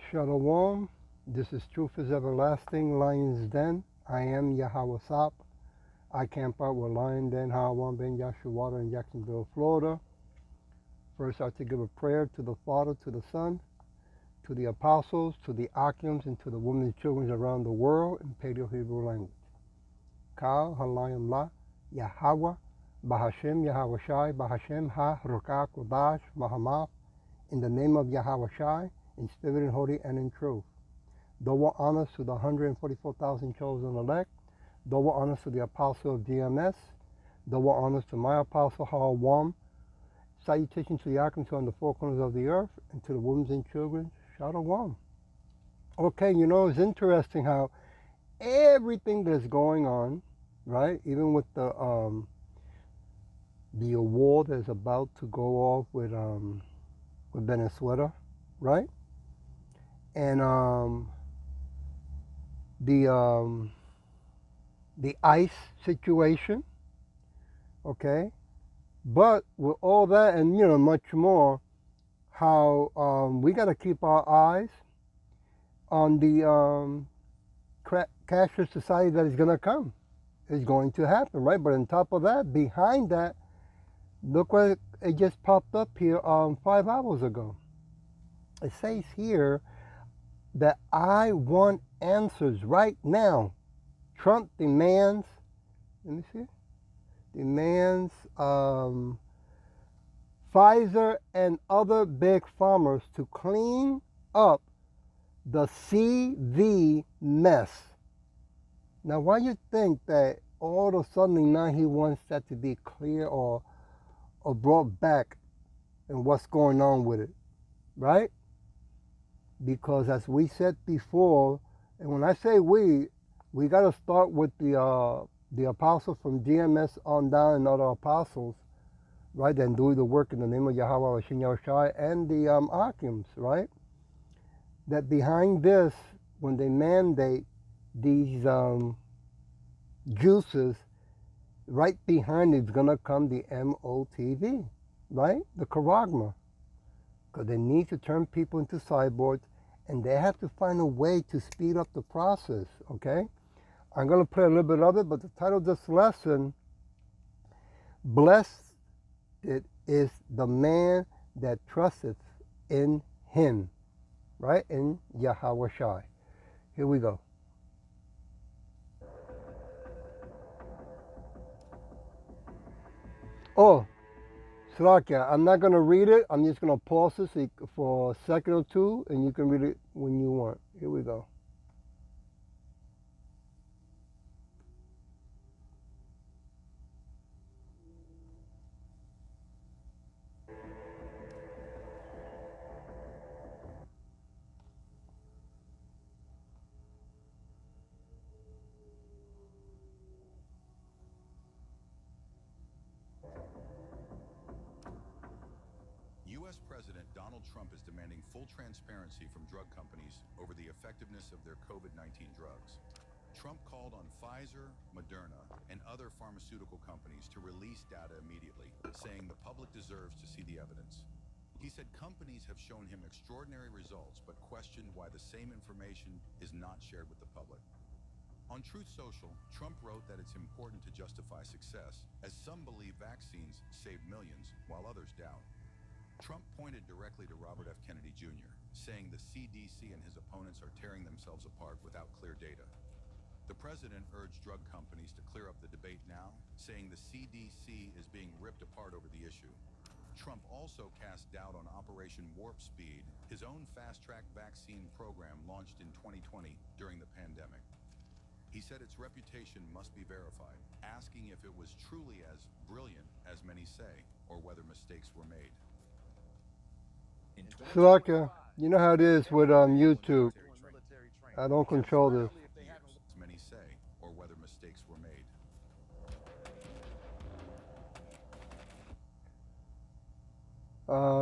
Shalom. This is Truth is Everlasting, Lion's Den. I am Yahweh Sop. I camp out with Lion Den, Hawan Ben Yashua in Jacksonville, Florida. First, I have to give a prayer to the Father, to the Son, to the Apostles, to the Achims, and to the women and children around the world in Paleo-Hebrew language. Kal Halayim La Yahweh Bahashem Yahweh Shai Bahashem Ha Rukah Kodash Mahamaf, in the name of Yahweh Shai, in spirit and holy and in truth. Double honors to the 144,000 chosen elect. Double honors to the apostle of DMS. Double honors to my apostle Hawam. Salutations to the Akim on the four corners of the earth, and to the women and children. Shalom. Okay, it's interesting how everything that's going on, right? Even with the war that's about to go off with Venezuela, right? And the ICE situation, okay? But with all that and, much more, how we got to keep our eyes on the cashless society that is going to come. It's going to happen, right? But on top of that, behind that, look what it just popped up here 5 hours ago. It says here that I want answers right now. Trump demands, let me see, demands Pfizer and other big farmers to clean up the CV mess. Now, why you think that all of a sudden now he wants that to be clear or brought back and what's going on with it, right? Because as we said before, and when I say we got to start with the apostle from DMS on down and other apostles, right? And do the work in the name of Yahweh Shai and the Achims, right? That behind this, when they mandate these juices, right behind it's gonna come the MOTV, right? The charagma. Because they need to turn people into cyborgs, and they have to find a way to speed up the process, okay? I'm going to play a little bit of it, but the title of this lesson, Blessed it is the man that trusteth in him, right? In Yahweh Shai. Here we go. Oh, Slakia, I'm not going to read it. I'm just going to pause it for a second or two, and you can read it when you want. Here we go. U.S. President Donald Trump is demanding full transparency from drug companies over the effectiveness of their COVID-19 drugs. Trump called on Pfizer, Moderna, and other pharmaceutical companies to release data immediately, saying the public deserves to see the evidence. He said companies have shown him extraordinary results, but questioned why the same information is not shared with the public. On Truth Social, Trump wrote that it's important to justify success, as some believe vaccines save millions, while others doubt. Trump pointed directly to Robert F. Kennedy Jr., saying the CDC and his opponents are tearing themselves apart without clear data. The president urged drug companies to clear up the debate now, saying the CDC is being ripped apart over the issue. Trump also cast doubt on Operation Warp Speed, his own fast-track vaccine program launched in 2020 during the pandemic. He said its reputation must be verified, asking if it was truly as brilliant as many say, or whether mistakes were made. Slakia, you know how it is with YouTube. I don't control this. Many say, or whether mistakes were made.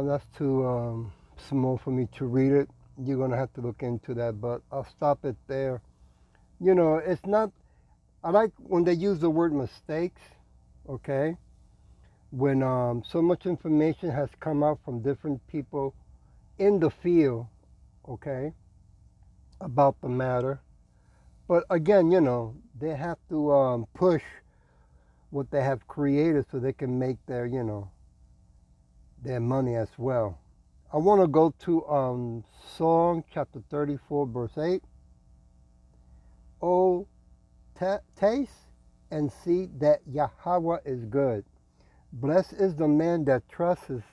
That's too small for me to read it. You're going to have to look into that, but I'll stop it there. It's not, I like when they use the word mistakes, okay? When so much information has come out from different people in the field, okay? about the matter. But again, they have to push what they have created so they can make their, their money as well. I want to go to Psalm chapter 34, verse 8. Oh, taste and see that Yahweh is good. Blessed is the man that trusts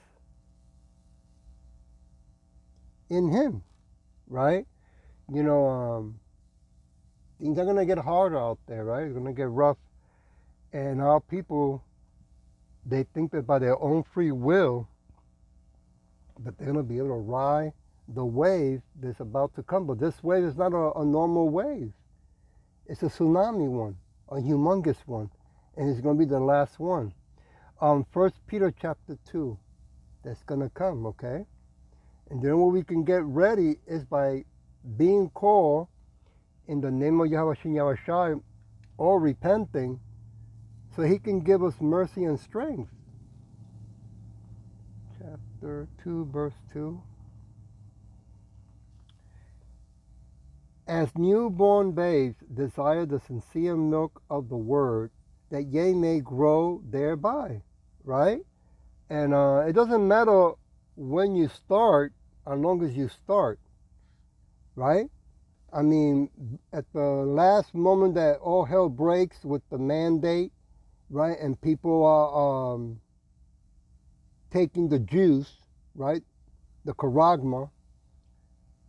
in him, right? Things are going to get harder out there, right? It's going to get rough. And our people, they think that by their own free will, that they're going to be able to ride the wave that's about to come. But this wave is not a normal wave. It's a tsunami one, a humongous one. And it's going to be the last one. 1 Peter chapter 2, that's going to come, okay? And then what we can get ready is by being called in the name of Yahweh Shem Yahweh Shai, or repenting, so he can give us mercy and strength. Chapter 2, verse 2. As newborn babes desire the sincere milk of the word, that ye may grow thereby, right? And it doesn't matter when you start, as long as you start, right? I mean, at the last moment that all hell breaks with the mandate, right, and people are taking the juice, right, the charagma,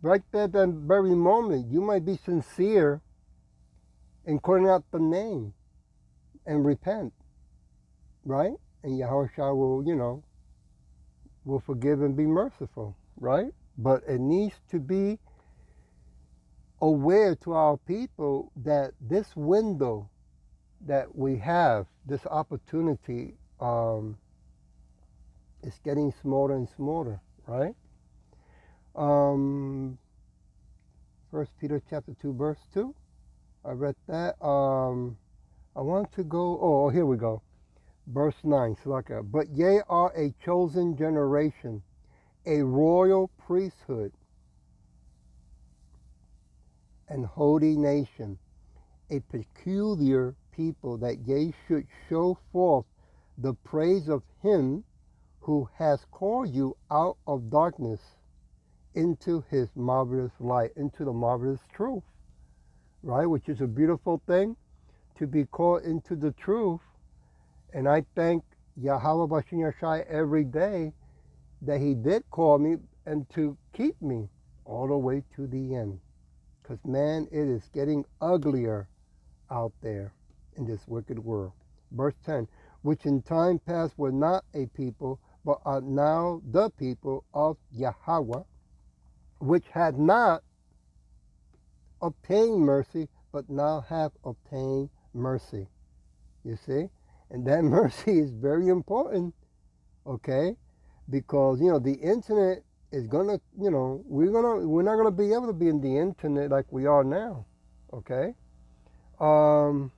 right there, that very moment, you might be sincere in calling out the name and repent, right? And Yahweh Shai will, will forgive and be merciful, right? But it needs to be aware to our people that this window that we have, this opportunity, is getting smaller and smaller, right? 1 Peter chapter 2, verse 2. I read that. I want to go, oh, here we go. Verse 9, Salaka. But ye are a chosen generation, a royal priesthood, and holy nation, a peculiar people, that ye should show forth the praise of him who has called you out of darkness into his marvelous light, into the marvelous truth, right? Which is a beautiful thing, to be called into the truth. And I thank Yahweh Bashin Yashai every day that he did call me and to keep me all the way to the end. Because, man, it is getting uglier out there in this wicked world. Verse 10, which in time past were not a people, but are now the people of Yahweh, which had not obtained mercy, but now have obtained mercy. You see? And that mercy is very important, okay? Because, the internet is gonna, we're not gonna be able to be in the internet like we are now, okay? 1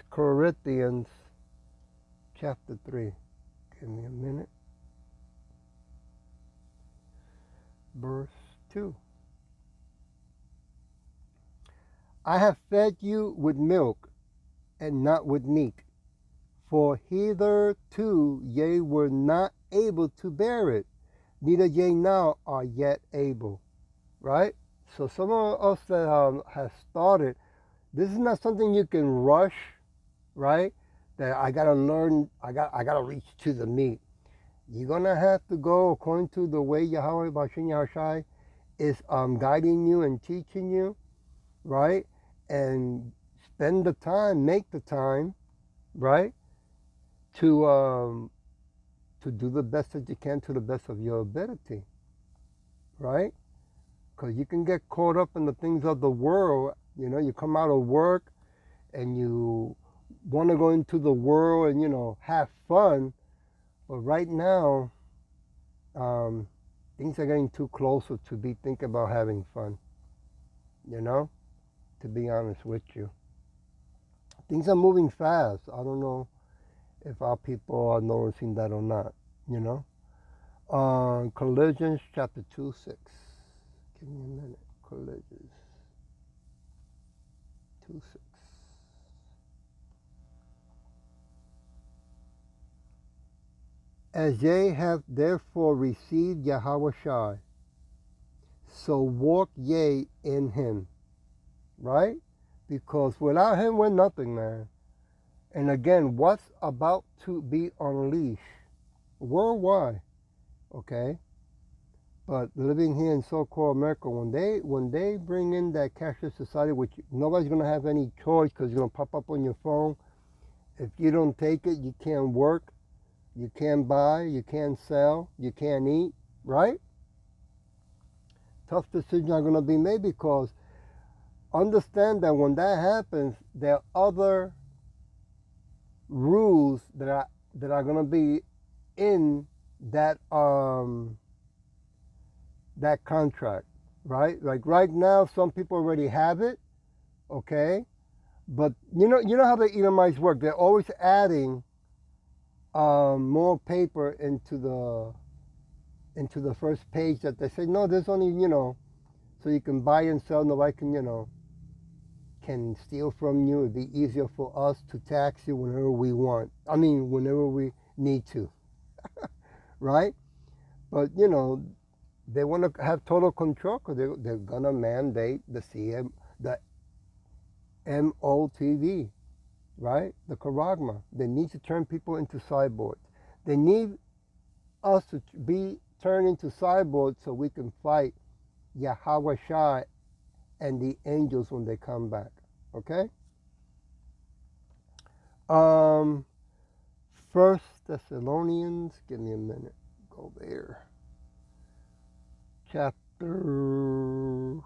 Corinthians chapter 3. Give me a minute. Verse 2. I have fed you with milk and not with meat, for hitherto ye were not able to bear it, neither ye now are yet able. Right? So some of us that have started, this is not something you can rush, right? That I gotta learn, I gotta reach to the meat. You're gonna have to go according to the way Yahweh Bashin Yahushai is guiding you and teaching you, right? And spend the time, make the time, right? To do the best that you can to the best of your ability, right? Because you can get caught up in the things of the world. You come out of work and you want to go into the world and, have fun. But right now, things are getting too closer to be thinking about having fun, to be honest with you. Things are moving fast. I don't know if our people are noticing that or not, Colossians chapter 2, 6. Give me a minute. sacrilegious. 2:6. As ye have therefore received Yahweh Shai, so walk ye in him. Right? Because without him, we're nothing, man. And again, what's about to be unleashed worldwide, okay? But living here in so-called America, when they bring in that cashless society, which nobody's gonna have any choice because it's gonna pop up on your phone. If you don't take it, you can't work, you can't buy, you can't sell, you can't eat, right? Tough decisions are gonna be made because understand that when that happens, there are other rules that are gonna be in that that contract, right? Like right now, some people already have it, okay? But you know how the Edomites work. They're always adding more paper into the first page that they say, no, there's only, so you can buy and sell. Nobody can steal from you. It'd be easier for us to tax you whenever we want. I mean, whenever we need to, right? But they want to have total control because they're gonna mandate the MOTV, right? The Karagma. They need to turn people into cyborgs. They need us to be turned into cyborgs so we can fight Yahweh Shai and the angels when they come back. Okay? First Thessalonians, give me a minute. Go there. Chapter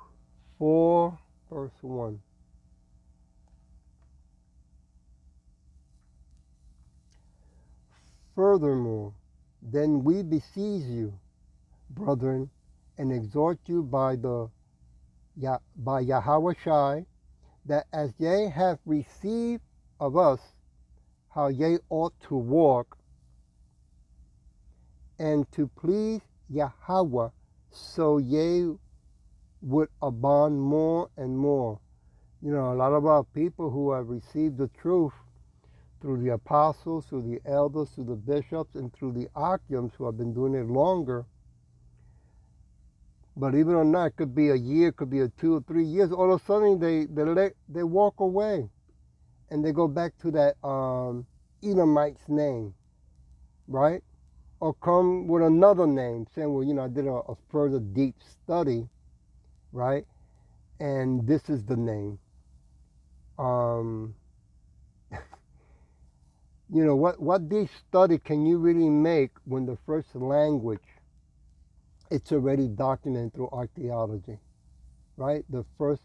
4, verse 1. Furthermore, then we beseech you, brethren, and exhort you by Yahweh Shai, that as ye have received of us how ye ought to walk, and to please Yahweh, so ye would abound more and more. A lot of our people who have received the truth through the apostles, through the elders, through the bishops, and through the archiums who have been doing it longer. But even on that, it could be a year, it could be 2 or 3 years. All of a sudden, they walk away, and they go back to that Edomite's name, right? Or come with another name, saying, well, I did a further deep study, right? And this is the name. What deep study can you really make when the first language, it's already documented through archaeology, right? The first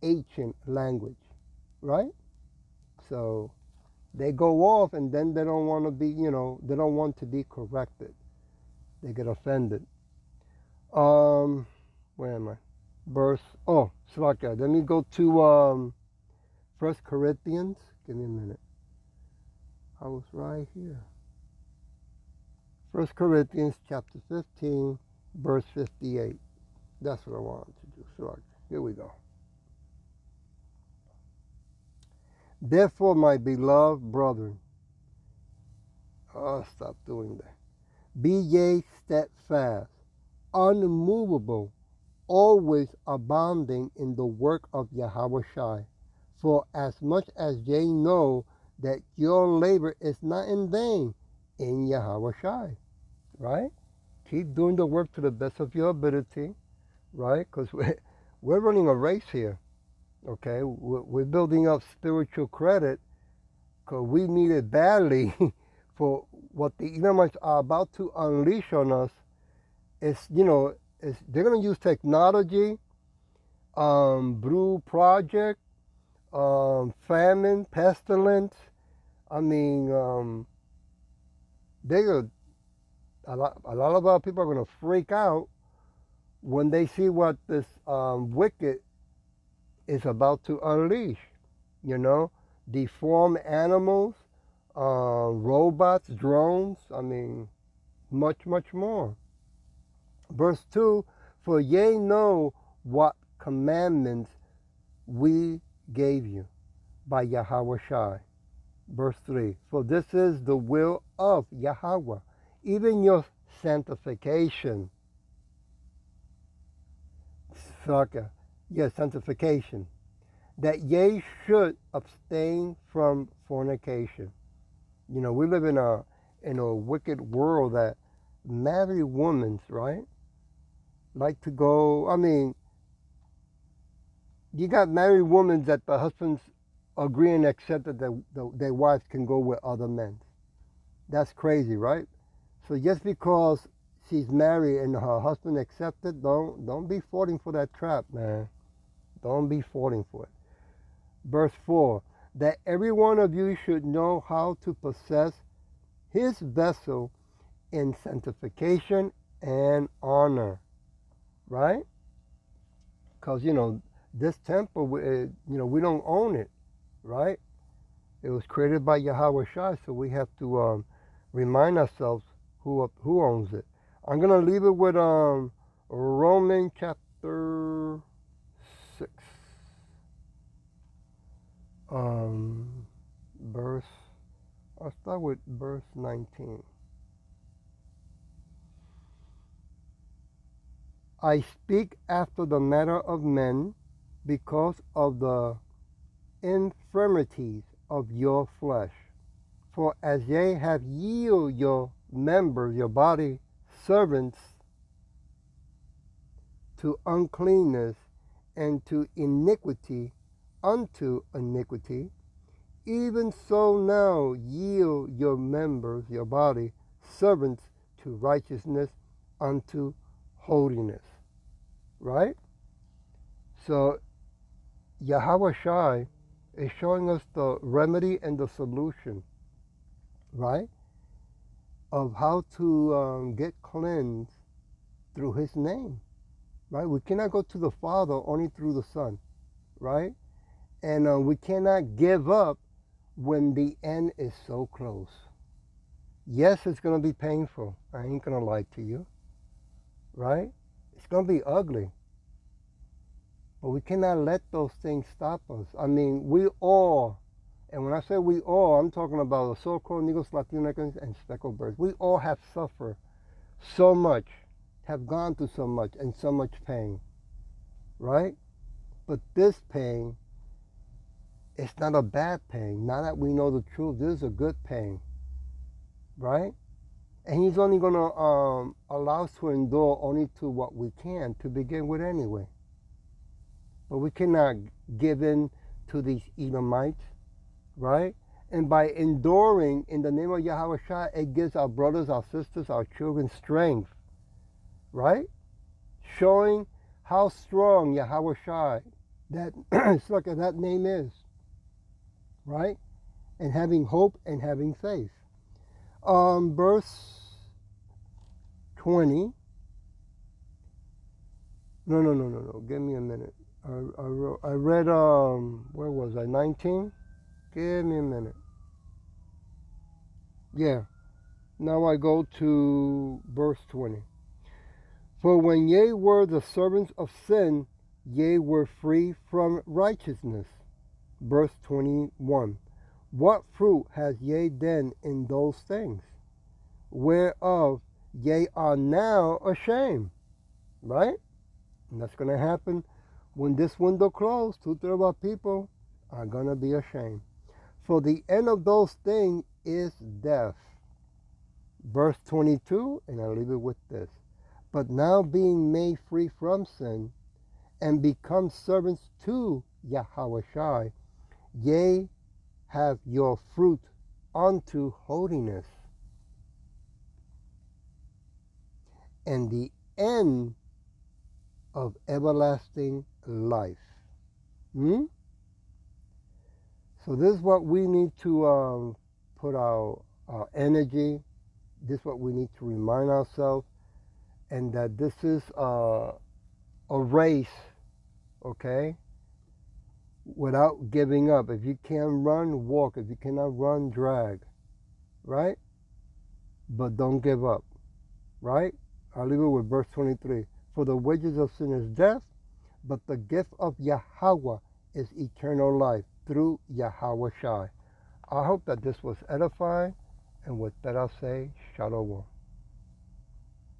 ancient language, right? So they go off and then they don't want to be, they don't want to be corrected. They get offended. Where am I? Slaka. Let me go to 1 Corinthians. Give me a minute. I was right here. 1 Corinthians chapter 15, verse 58. That's what I wanted to do. Slaka. Here we go. Therefore, my beloved brethren, stop doing that. Be ye steadfast, unmovable, always abounding in the work of Yahweh Shai. For as much as ye know that your labor is not in vain in Yahweh Shai. Right? Keep doing the work to the best of your ability. Right? Because we're running a race here. Okay? We're building up spiritual credit because we need it badly for what the Edomites are about to unleash on us. They're going to use technology, brew project, famine, pestilence. I mean, a lot of our people are going to freak out when they see what this wicked is about to unleash. Deformed animals, robots, drones. I mean, much, much more. Verse 2, for ye know what commandments we gave you by Yahweh Shai. Verse 3, for this is the will of Yahweh, even your sanctification. Sanctification, that ye should abstain from fornication. You know, we live in a wicked world that married women, right, like to go, I mean, you got married women that the husbands agree and accept that their wives can go with other men. That's crazy, right? So just because she's married and her husband accepted, don't be falling for that trap, man. Don't be falling for it. Verse 4, that every one of you should know how to possess his vessel in sanctification and honor, right? Because, this temple, we don't own it, right? It was created by Yahweh Shai, so we have to remind ourselves who owns it. I'm going to leave it with Romans chapter 6, I'll start with verse 19. I speak after the manner of men because of the infirmities of your flesh. For as ye have yielded your members, your body, servants to uncleanness and to iniquity unto iniquity, even so now yield your members, your body, servants to righteousness unto holiness. Right? So Yahweh Shai is showing us the remedy and the solution, right, of how to get cleansed through his name, right? We cannot go to the Father only through the Son, right? And we cannot give up when the end is so close. Yes, it's going to be painful. I ain't going to lie to you, right? It's going to be ugly. But we cannot let those things stop us. I mean, we all, and when I say we all, I'm talking about the so-called Negros, Latinx, and speckled birds. We all have suffered so much, have gone through so much, and so much pain, right? But this pain, it's not a bad pain. Now that we know the truth, this is a good pain, right? And he's only going to allow us to endure only to what we can to begin with anyway. But we cannot give in to these Edomites, right? And by enduring in the name of Yahweh Shai, it gives our brothers, our sisters, our children strength, right? Showing how strong Yahweh Shai, that that name is, right? And having hope and having faith. Verse 20. No. Give me a minute. I read, where was I, 19? Give me a minute. Yeah. Now I go to verse 20. For when ye were the servants of sin, ye were free from righteousness. Verse 21. What fruit has ye then in those things, whereof ye are now ashamed? Right? And that's going to happen when this window closed. 2/3 of our people are going to be ashamed. For the end of those things is death. Verse 22, and I'll leave it with this. But now being made free from sin and become servants to Yahweh Shai, ye have your fruit unto holiness, and the end of everlasting life. So this is what we need to put our energy. This is what we need to remind ourselves, and that this is a race, okay? Without giving up. If you can run, walk. If you cannot run, drag, right? But don't give up, right? I'll leave it with verse 23. For the wages of sin is death, but the gift of Yahweh is eternal life through Yahweh Shai. I hope that this was edifying, and with that I'll say, Shalom.